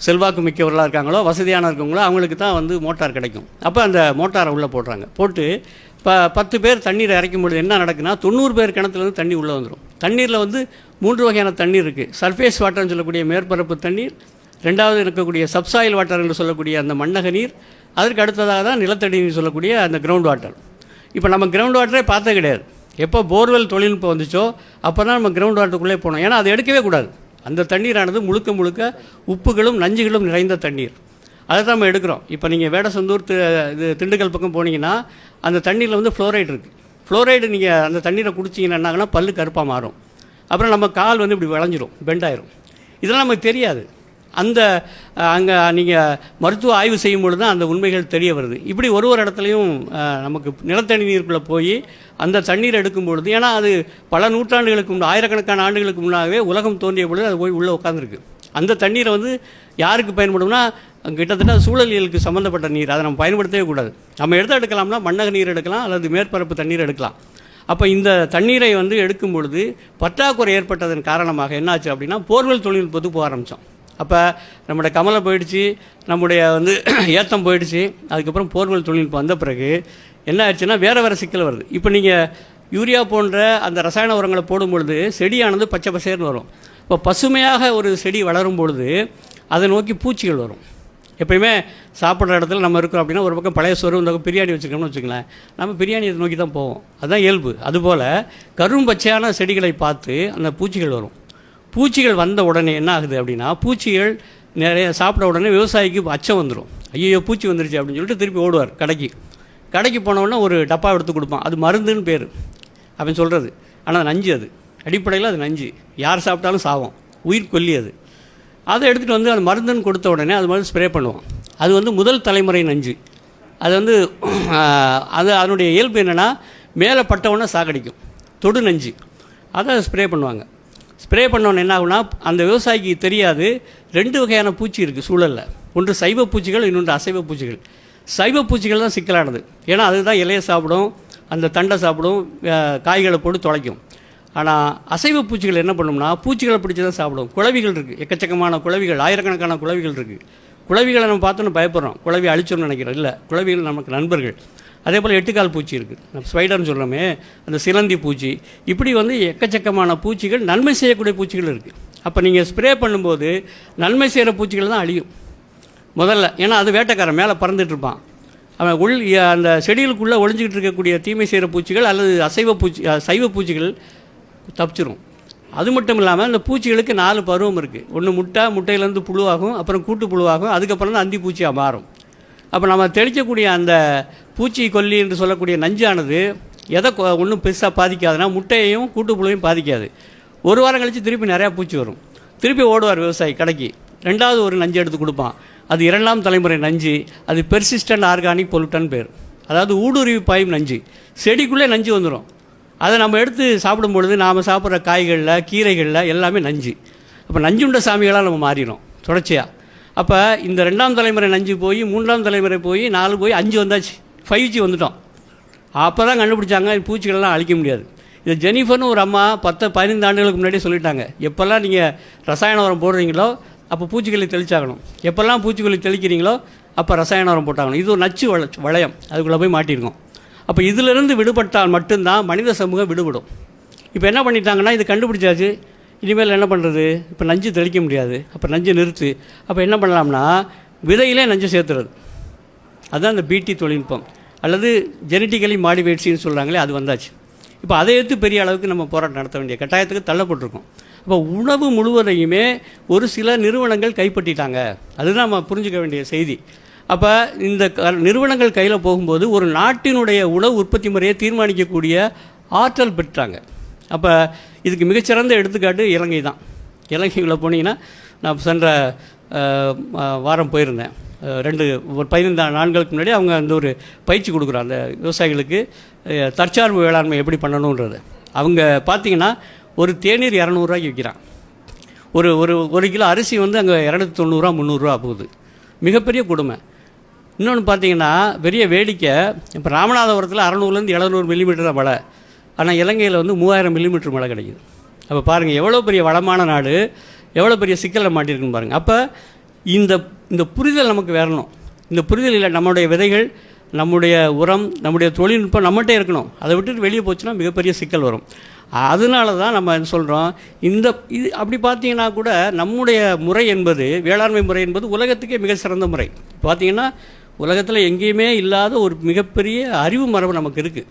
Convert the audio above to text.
செல்வாக்கு மிக்கவர்களாக இருக்காங்களோ வசதியான இருக்கவங்களோ அவங்களுக்கு தான் வந்து மோட்டார் கிடைக்கும். அப்போ அந்த மோட்டாரை உள்ளே போடுறாங்க. போட்டு இப்போ 10 பேர் தண்ணீரை இறைக்கும்பொழுது என்ன நடக்குன்னா 90 பேர் கிணத்துலேருந்து தண்ணி உள்ளே வந்துடும். தண்ணீரில் வந்து 3 வகையான தண்ணீர் இருக்குது. சர்ஃபேஸ் வாட்டர்னு சொல்லக்கூடிய மேற்பரப்பு தண்ணீர், ரெண்டாவது இருக்கக்கூடிய சப்சாயில் வாட்டர் என்று சொல்லக்கூடிய அந்த மண்ணக நீர், அதற்கு அடுத்ததாக தான் நிலத்தடி நீர் சொல்லக்கூடிய அந்த கிரவுண்ட் வாட்டர். இப்போ நம்ம கிரவுண்ட் வாட்டரே பார்த்தே கிடையாது. எப்போ போர்வெல் தொழில்நுட்பம் வந்துச்சோ அப்போ தான் நம்ம கிரவுண்ட் வாட்டருக்குள்ளே போனோம். ஏன்னா அதை எடுக்கவே கூடாது. அந்த தண்ணீரானது முழுக்க முழுக்க உப்புகளும் நஞ்சுகளும் நிறைந்த தண்ணீர். அதை தான் நம்ம எடுக்கிறோம். இப்போ நீங்கள் வேடசந்தூர் இது திண்டுக்கல் பக்கம் போனீங்கன்னா அந்த தண்ணீரில் வந்து ஃப்ளோரைடு இருக்குது. ஃப்ளோரைடு நீங்கள் அந்த தண்ணீரை குடிச்சிங்கன்னா என்னாங்கன்னா பல்லு கருப்பாக மாறும். அப்புறம் நம்ம கால் வந்து இப்படி வளைஞ்சிரும், பெண்டாயிரும். இதெல்லாம் நமக்கு தெரியாது. அந்த அங்கே நீங்கள் மருத்துவ ஆய்வு செய்யும்பொழுது தான் அந்த உண்மைகள் தெரிய வருது. இப்படி ஒரு இடத்துலையும் நமக்கு நிலத்தடி நீருக்குள்ளே போய் அந்த தண்ணீர் எடுக்கும் பொழுது, ஏன்னா அது பல நூற்றாண்டுகளுக்கு முன்னாடி, ஆயிரக்கணக்கான ஆண்டுகளுக்கு முன்னாகவே உலகம் தோன்றிய பொழுது அது போய் உள்ளே உட்காந்துருக்கு. அந்த தண்ணீரை வந்து யாருக்கு பயன்படும்னா கிட்டத்தட்ட சூழலியலுக்கு சம்மந்தப்பட்ட நீர். அதை நம்ம பயன்படுத்தவே கூடாது. நம்ம எடுக்கலாம்னா மண்ணக நீர் எடுக்கலாம் அல்லது மேற்பரப்பு தண்ணீர் எடுக்கலாம். அப்போ இந்த தண்ணீரை வந்து எடுக்கும் பொழுது பற்றாக்குறை ஏற்பட்டதன் காரணமாக என்னாச்சு அப்படின்னா போர்வெல் தொழில்நுட்பத்துக்கு போக ஆரம்பித்தோம். அப்போ நம்முடைய கமலை போயிடுச்சு, நம்முடைய வந்து ஏத்தம் போயிடுச்சு. அதுக்கப்புறம் போர்வெல் தொழில்நுட்பம் வந்த பிறகு என்ன ஆச்சுன்னா வேறு சிக்கல் வருது. இப்போ நீங்கள் யூரியா போன்ற அந்த ரசாயன உரங்களை போடும்பொழுது செடியானது பச்சை பசேர்னு வரும். இப்போ பசுமையாக ஒரு செடி வளரும் பொழுது அதை நோக்கி பூச்சிகள் வரும். எப்பயுமே சாப்பிட்ற இடத்துல நம்ம இருக்கிறோம் அப்படின்னா ஒரு பக்கம் பழைய சோறு, இந்த பக்கம் பிரியாணி வச்சுருக்கோம்னு வச்சுக்கலாம், நம்ம பிரியாணியை நோக்கி தான் போவோம். அதுதான் இயல்பு. அதுபோல் கரும்பச்சையான செடிகளை பார்த்து அந்த பூச்சிகள் வரும். பூச்சிகள் வந்த உடனே என்ன ஆகுது அப்படின்னா பூச்சிகள் நிறைய சாப்பிட உடனே விவசாயிக்கு அச்சம் வந்துடும். ஐயோ பூச்சி வந்துருச்சு அப்படின்னு சொல்லிட்டு திருப்பி ஓடுவார் கடைக்கு போனவுடனே ஒரு டப்பா எடுத்து கொடுப்பான். அது மருந்துன்னு பேர் அப்படின்னு சொல்கிறது. ஆனால் நஞ்சு, அது அடிப்படையில் அது நஞ்சு. யார் சாப்பிட்டாலும் சாவும், உயிர் கொல்லி அது. அதை எடுத்துகிட்டு வந்து அது மருந்துன்னு கொடுத்த உடனே அது மாதிரி ஸ்ப்ரே பண்ணுவோம். அது வந்து முதல் தலைமுறை நஞ்சு. அது வந்து அதனுடைய இயல்பு என்னென்னா மேலே பட்டவுடனே சாகடிக்கும், தொடு நஞ்சு. அதை ஸ்ப்ரே பண்ணுவாங்க. ஸ்ப்ரே பண்ணோன்னு என்ன ஆகுனா அந்த விவசாயிக்கு தெரியாது 2 வகையான பூச்சி இருக்குது சூழலில். ஒன்று சைவ பூச்சிகள், இன்னொன்று அசைவ பூச்சிகள். சைவ பூச்சிகள் தான் சிக்கலானது. ஏன்னா அதுதான் இலையை சாப்பிடும், அந்த தண்டை சாப்பிடும், காய்களை போட்டு தொலைக்கும். ஆனால் அசைவ பூச்சிகள் என்ன பண்ணும்னா பூச்சிகளை பிடிச்சி தான் சாப்பிடும். குளவிகள் இருக்குது, எக்கச்சக்கமான குளவிகள், ஆயிரக்கணக்கான குளவிகள் இருக்குது. குளவிகளை நம்ம பார்த்தோன்னு பயப்படுறோம், குளவி அழிச்சோன்னு நினைக்கிறோம். இல்லை, குளவிகள் நமக்கு நண்பர்கள். அதே போல் 8 கால் பூச்சி இருக்குது, நம்ம ஸ்பைடர்னு சொல்கிறோமே, அந்த சிலந்தி பூச்சி. இப்படி வந்து எக்கச்சக்கமான பூச்சிகள், நன்மை செய்யக்கூடிய பூச்சிகள் இருக்குது. அப்போ நீங்கள் ஸ்ப்ரே பண்ணும்போது நன்மை செய்கிற பூச்சிகள் தான் அழியும் முதல்ல. ஏன்னா அது வேட்டைக்காரன் மேலே பறந்துட்டுருப்பான். அவன் அந்த செடிகளுக்குள்ளே ஒளிஞ்சிக்கிட்டு இருக்கக்கூடிய தீமை செய்கிற பூச்சிகள் அல்லது சைவ பூச்சிகள் தப்பிச்சிரும். அது மட்டும் இல்லாமல் இந்த பூச்சிகளுக்கு 4 பருவம் இருக்குது. ஒன்று முட்டையிலேருந்து புழுவாகும், அப்புறம் கூட்டு புழுவாகும், அதுக்கப்புறம் தான் அந்தி பூச்சியாக மாறும். அப்போ நம்ம தெளிக்கக்கூடிய அந்த பூச்சி கொல்லி என்று சொல்லக்கூடிய நஞ்சானது எதை ஒன்றும் பெருசாக பாதிக்காதுன்னா முட்டையையும் கூட்டுப்புழுவையும் பாதிக்காது. ஒரு வாரம் கழித்து திருப்பி நிறையா பூச்சி வரும். திருப்பி ஓடுவார் விவசாயி கடைக்கு, 2வது ஒரு நஞ்சு எடுத்து கொடுப்பான். அது 2ஆம் தலைமுறை நஞ்சு. அது பெர்சிஸ்டன்ட் ஆர்கானிக் பொல்யூட்டன் பேர். அதாவது ஊடுருவி பாயும் நஞ்சு. செடிக்குள்ளே நஞ்சு வந்துடும். அதை நம்ம எடுத்து சாப்பிடும்பொழுது நாம் சாப்பிட்ற காய்களில், கீரைகளில் எல்லாமே நஞ்சு. அப்போ நஞ்சுண்ட சாமிகளாக நம்ம மாறிடும் தொடர்ச்சியாக. அப்போ இந்த 2ஆம் தலைமுறை நஞ்சு போய் 3ஆம் தலைமுறை போய் 4 போய் 5 வந்தாச்சு, 5G வந்துட்டோம். அப்போ தான் கண்டுபிடிச்சாங்க பூச்சிகளெல்லாம் அழிக்க முடியாது. இது ஜெனிஃபர்னு ஒரு அம்மா 10-15 ஆண்டுகளுக்கு முன்னாடியே சொல்லிட்டாங்க. எப்போல்லாம் நீங்கள் ரசாயன உரம் போடுறீங்களோ அப்போ பூச்சிக்கொல்லி தெளிச்சாகணும், எப்போல்லாம் பூச்சிக்கொல்லி தெளிக்கிறீங்களோ அப்போ ரசாயன உரம் போட்டாகணும். இது ஒரு நச்சு வளையம், அதுக்குள்ளே போய் மாட்டியிருக்கோம். அப்போ இதிலிருந்து விடுபட்டால் மட்டும்தான் மனித சமூகம் விடுபடும். இப்போ என்ன பண்ணிட்டாங்கன்னா இது கண்டுபிடிச்சாச்சு, இனிமேல் என்ன பண்ணுறது, இப்போ நஞ்சு தெளிக்க முடியாது, அப்போ நஞ்சு நிறுத்து. அப்போ என்ன பண்ணலாம்னா விதையிலே நஞ்சு சேர்த்துறது. அதுதான் இந்த பிடி தொழில்நுட்பம் அல்லது ஜெனட்டிக்கலி மாடிஃபைட்ஸ்னு சொல்கிறாங்களே, அது வந்தாச்சு. இப்போ அதை எடுத்து பெரிய அளவுக்கு நம்ம போராட்டம் நடத்த வேண்டிய கட்டாயத்துக்கு தள்ளப்பட்டிருக்கோம். இப்போ உணவு முழுவதையுமே ஒரு சில நிறுவனங்கள் கைப்பற்றிட்டாங்க. அதுதான் நம்ம புரிஞ்சுக்க வேண்டிய செய்தி. அப்போ இந்த நிறுவனங்கள் கையில் போகும்போது ஒரு நாட்டினுடைய உணவு உற்பத்தி முறையை தீர்மானிக்கக்கூடிய ஆற்றல் பெற்றாங்க. அப்போ இதுக்கு மிகச்சிறந்த எடுத்துக்காட்டு இலங்கை தான். இலங்கைக்குள்ளே போனீங்கன்னா நான் சென்ற வாரம் போயிருந்தேன். ஒரு 15 நாட்களுக்கு முன்னாடி அவங்க அந்த ஒரு பயிற்சி கொடுக்குறாங்க அந்த விவசாயிகளுக்கு தற்சார்பு வேளாண்மை எப்படி பண்ணணுன்றது. அவங்க பார்த்தீங்கன்னா ஒரு தேநீர் 200 ரூபாய்க்கு விற்கிறான். ஒரு கிலோ அரிசி வந்து அங்கே 290 ரூபா 300 ரூபா போகுது. மிகப்பெரிய கொடுமை. இன்னொன்று பார்த்தீங்கன்னா பெரிய வேடிக்கை, இப்போ ராமநாதபுரத்தில் 600லேருந்து 700 மில்லிமீட்டர் தான் மழை, ஆனால் இலங்கையில் வந்து 3000 மில்லிமீட்டர் மழை கிடைக்குது. அப்போ பாருங்கள் எவ்வளோ பெரிய வளமான நாடு, எவ்வளோ பெரிய சிக்கலில் மாட்டியிருக்குன்னு பாருங்கள். அப்போ இந்த இந்த புரிதல் நமக்கு வரணும். இந்த புரிதல் இல்லை, நம்முடைய விதைகள், நம்முடைய உரம், நம்முடைய தொழில்நுட்பம் நம்மகிட்டே இருக்கணும். அதை விட்டுட்டு வெளியே போச்சுன்னா மிகப்பெரிய சிக்கல் வரும். அதனால தான் நம்ம சொல்கிறோம், இது அப்படி பார்த்தீங்கன்னா கூட நம்முடைய முறை என்பது, வேளாண்மை முறை என்பது உலகத்துக்கே மிக சிறந்த முறை. பார்த்தீங்கன்னா உலகத்தில் எங்கேயுமே இல்லாத ஒரு மிகப்பெரிய அறிவு மரபு நமக்கு இருக்குது.